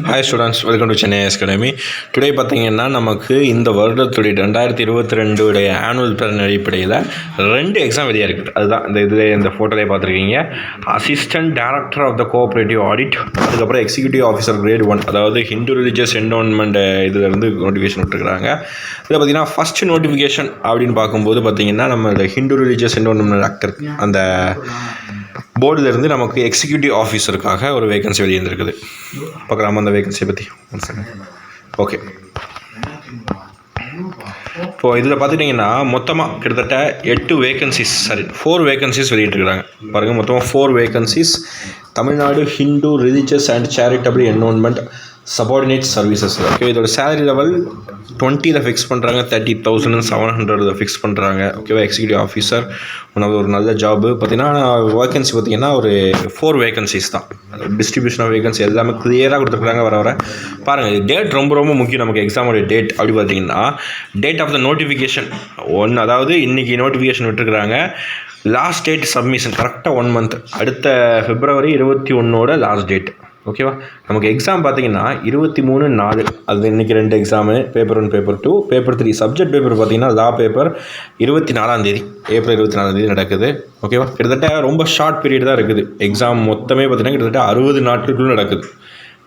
Hi students, welcome to Chennai Academy. Today பார்த்தீங்கன்னா நமக்கு இந்த வருடத்துடைய 2022 ஆனுவல் பிளான் அடிப்படையில் 2 எக்ஸாம் வெளியாக இருக்குது. அதுதான் இந்த ஃபோட்டோலேயே பார்த்துருக்கீங்க. Assistant director of the cooperative audit, அதுக்கப்புறம் எக்ஸிக்யூட்டிவ் ஆஃபீஸர் கிரேட் 1, அதாவது ஹிந்து ரிலிஜியஸ் என்டோன்மெண்ட் இதிலேருந்து நோட்டிஃபிகேஷன் விட்டுருக்காங்க. இதில் பார்த்தீங்கன்னா ஃபஸ்ட் நோட்டிஃபிகேஷன் அப்படின்னு பார்க்கும்போது பார்த்தீங்கன்னா நம்ம இந்த ஹிந்து ரிலிஜியஸ் என்டோன்மெண்ட் ஆக்டர் அந்த போர்டிலேருந்து நமக்கு எக்ஸிக்யூட்டிவ் ஆஃபீஸருக்காக ஒரு வேகன்சி வெளியிருந்துருக்குது. பார்க்கலாமா அந்த வேகன்சியை பற்றி? ஓகே, இப்போது இதில் பார்த்துட்டிங்கன்னா மொத்தமாக கிட்டத்தட்ட 4 வேகன்சிஸ் வெளியிட்டிருக்கிறாங்க. பாருங்கள், மொத்தமாக 4 vacancies. Tamil Nadu Hindu religious and charitable endowment subordinate services. Okay, இதோட சேலரி லெவல் 20 ஃபிக்ஸ் பண்ணுறாங்க, 30,700 ஃபிக்ஸ் பண்ணுறாங்க. ஓகேவா? எக்ஸிக்யூட்டிவ் ஆஃபீஸர் ஒரு நல்ல ஜாபு. பார்த்தீங்கன்னா வேகன்சி பார்த்தீங்கன்னா ஒரு 4 வேகன்சிஸ் தான். டிஸ்ட்ரிபியூஷன் ஆஃப் வேகன்சி எல்லாமே கிளியராக கொடுத்துருக்குறாங்க. வர பாருங்கள், டேட் ரொம்ப ரொம்ப முக்கியம் நமக்கு. எக்ஸாமோடைய டேட் அப்படி பார்த்தீங்கன்னா டேட் ஆஃப் த நோட்டிஃபிகேஷன் 1, அதாவது இன்றைக்கி நோட்டிஃபிகேஷன் விட்டுருக்குறாங்க. லாஸ்ட் டேட் சப்மிஷன் கரெக்டாக 1 மந்த், அடுத்த February 21 லாஸ்ட் டேட். ஓகேவா? நமக்கு எக்ஸாம் பார்த்தீங்கன்னா 23/4, அது இன்றைக்கி 2 exam, paper 1 paper 2 paper 3. Subject paper பார்த்தீங்கன்னா லா பேப்பர் 24 ஏப்ரல் 24 நடக்குது. ஓகேவா? கிட்டத்தட்ட ரொம்ப ஷார்ட் பீரியட் தான் இருக்குது. எக்ஸாம் மொத்தமே பார்த்தீங்கன்னா கிட்டத்தட்ட 60 நாட்களுக்குள்ளே நடக்குது.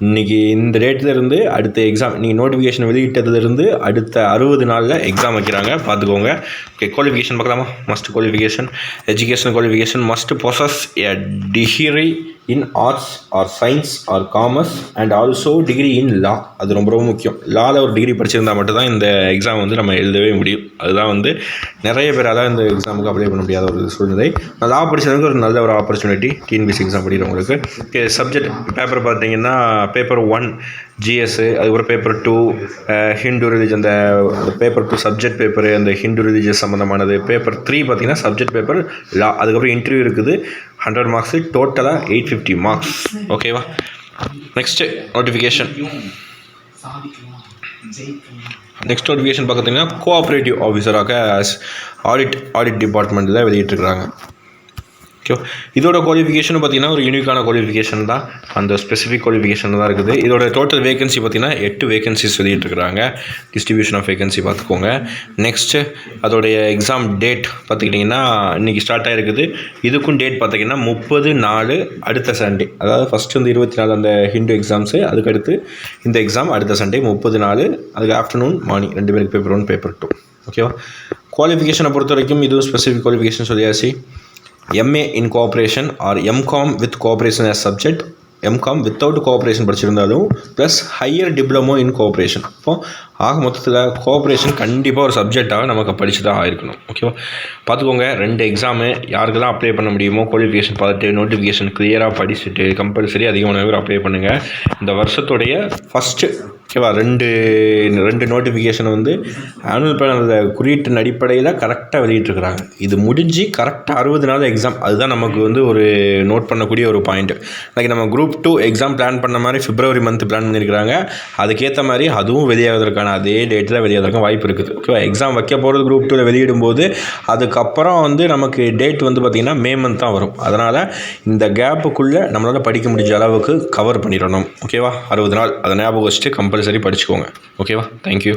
இன்றைக்கி இந்த டேட்லேருந்து அடுத்த எக்ஸாம், நீங்கள் நோட்டிஃபிகேஷன் வெளியிட்டதுலேருந்து அடுத்த 60 நாளில் எக்ஸாம் வைக்கிறாங்க. பார்த்துக்கோங்க. ஓகே, குவாலிஃபிகேஷன் பார்க்கலாமா? Must qualification, education qualification must possess a degree in arts or science or commerce and also degree in law. அது ரொம்ப ரொம்ப முக்கியம். லாவில் ஒரு டிகிரி படிச்சிருந்தால் மட்டும்தான் இந்த எக்ஸாம் நம்ம எழுதவே முடியும். அதுதான் நிறைய பேரால் இந்த எக்ஸாமுக்கு அப்ளை பண்ண முடியாத ஒரு சூழ்நிலை. லா படிச்சதுக்கு ஒரு நல்ல ஒரு ஆப்பர்ச்சுனிட்டி டிஎன்பிஎஸ்சி எக்ஸாம் படிக்கிறவங்களுக்கு. ஓகே, சப்ஜெக்ட் பேப்பர் பார்த்தீங்கன்னா பேப்பர் 1 ஜிஎஸ், அதுக்கப்புறம் பேப்பர் 2 ஹிந்து ரிலிஜன், அந்த பேப்பர் 2 சப்ஜெக்ட் பேப்பர் அந்த ஹிந்து ரிலிஜியஸ் சம்மந்தமானது. பேப்பர் 3 பார்த்தீங்கன்னா சப்ஜெக்ட் பேப்பர் லா. அதுக்கப்புறம் இன்டர்வியூ இருக்குது, 100 மார்க்ஸ், டோட்டலாக 850 மார்க்ஸ். ஓகேவா? நெக்ஸ்ட்டு நோட்டிஃபிகேஷன் பார்த்தீங்கன்னா கோஆப்ரேட்டிவ் ஆஃபீஸராக ஆடிட் டிபார்ட்மெண்ட்டில் வெளியிட்டிருக்கிறாங்க. ஓகே, இதோட குவாலிஃபிகேஷன் பார்த்தீங்கன்னா ஒரு யூனிக்கான குவாலிஃபிகேஷன் தான், அந்த ஸ்பெசிஃபிக் குவாலிஃபிகேஷன் தான் இருக்குது. இதோட டோட்டல் வேகன்சி பார்த்தீங்கன்னா 8 வேகன்சிஸ் வெளியிட்டிருக்கிறாக. டிஸ்ட்ரிபியூஷன் ஆஃப் வேகன்சி பார்த்துக்கோங்க. நெக்ஸ்ட்டு அதோடைய எக்ஸாம் டேட் பார்த்துக்கிட்டிங்கன்னா இன்றைக்கி ஸ்டார்ட் ஆகிருக்குது. இதுக்கும் டேட் பார்த்திங்கன்னா 30/4 அடுத்த சண்டே, அதாவது ஃபஸ்ட்டு 24 அந்த ஹிந்து எக்ஸாம்ஸு, அதுக்கடுத்து இந்த எக்ஸாம் அடுத்த சண்டே 30/4, அதுக்கு ஆஃப்டர்நூன் மார்னிங் 2 பேருக்கு பேப்பர் 1 பேப்பர் 2. ஓகேவா? குவாலிஃபிகேஷனை பொறுத்த வரைக்கும் இதுவும் ஸ்பெசிஃபிக் குவாலிஃபிகேஷன் சொல்லியாச்சு. MA in Cooperation or MCOM with Cooperation as subject, MCOM without Cooperation படிச்சிருந்தாலும் plus higher diploma in cooperation. அப்போது ஆக மொத்தத்தில் கோஆப்ரேஷன் கண்டிப்பாக ஒரு சப்ஜெக்டாக நமக்கு படித்து தான் ஆயிருக்கணும். ஓகேவா? பார்த்துக்கோங்க, 2 எக்ஸாமு யாருக்கெல்லாம் அப்ளை பண்ண முடியுமோ குவாலிஃபிகேஷன் பார்த்துட்டு நோட்டிஃபிகேஷன் கிளியராக படிச்சுட்டு கம்பல்சரி அதிகமான பேர் அப்ளை பண்ணுங்கள். இந்த வருஷத்துடைய ஃபஸ்ட்டு ஓகேவா 2 நோட்டிஃபிகேஷன் ஆனுவல் பிளான் குறியீட்டின் அடிப்படையில் கரெக்டாக வெளியிட்டிருக்கிறாங்க. இது முடிஞ்சு கரெக்டாக 60 நாள் எக்ஸாம். அதுதான் நமக்கு ஒரு நோட் பண்ணக்கூடிய ஒரு பாயிண்ட். லைக் நம்ம குரூப் 2 எக்ஸாம் பிளான் பண்ண மாதிரி February மந்த் பிளான் பண்ணியிருக்கிறாங்க. அதுக்கேற்ற மாதிரி அதுவும் வெளியாவதற்கான அதே டேட்டில் வெளியாவதற்கான வாய்ப்பு இருக்குது. ஓகேவா? எக்ஸாம் வைக்க போகிறது குரூப் 2ல் வெளியிடும்போது அதுக்கப்புறம் நமக்கு டேட் பார்த்திங்கன்னா மே மந்த் தான் வரும். அதனால் இந்த கேப்புக்குள்ளே நம்மளால் படிக்க முடிஞ்ச அளவுக்கு கவர் பண்ணிடணும். ஓகேவா? 60 நாள் அதை ஞாபகம் வச்சுட்டு கம்பல்சரி படிச்சுக்கோங்க. ஓகேவா? தேங்க்யூ.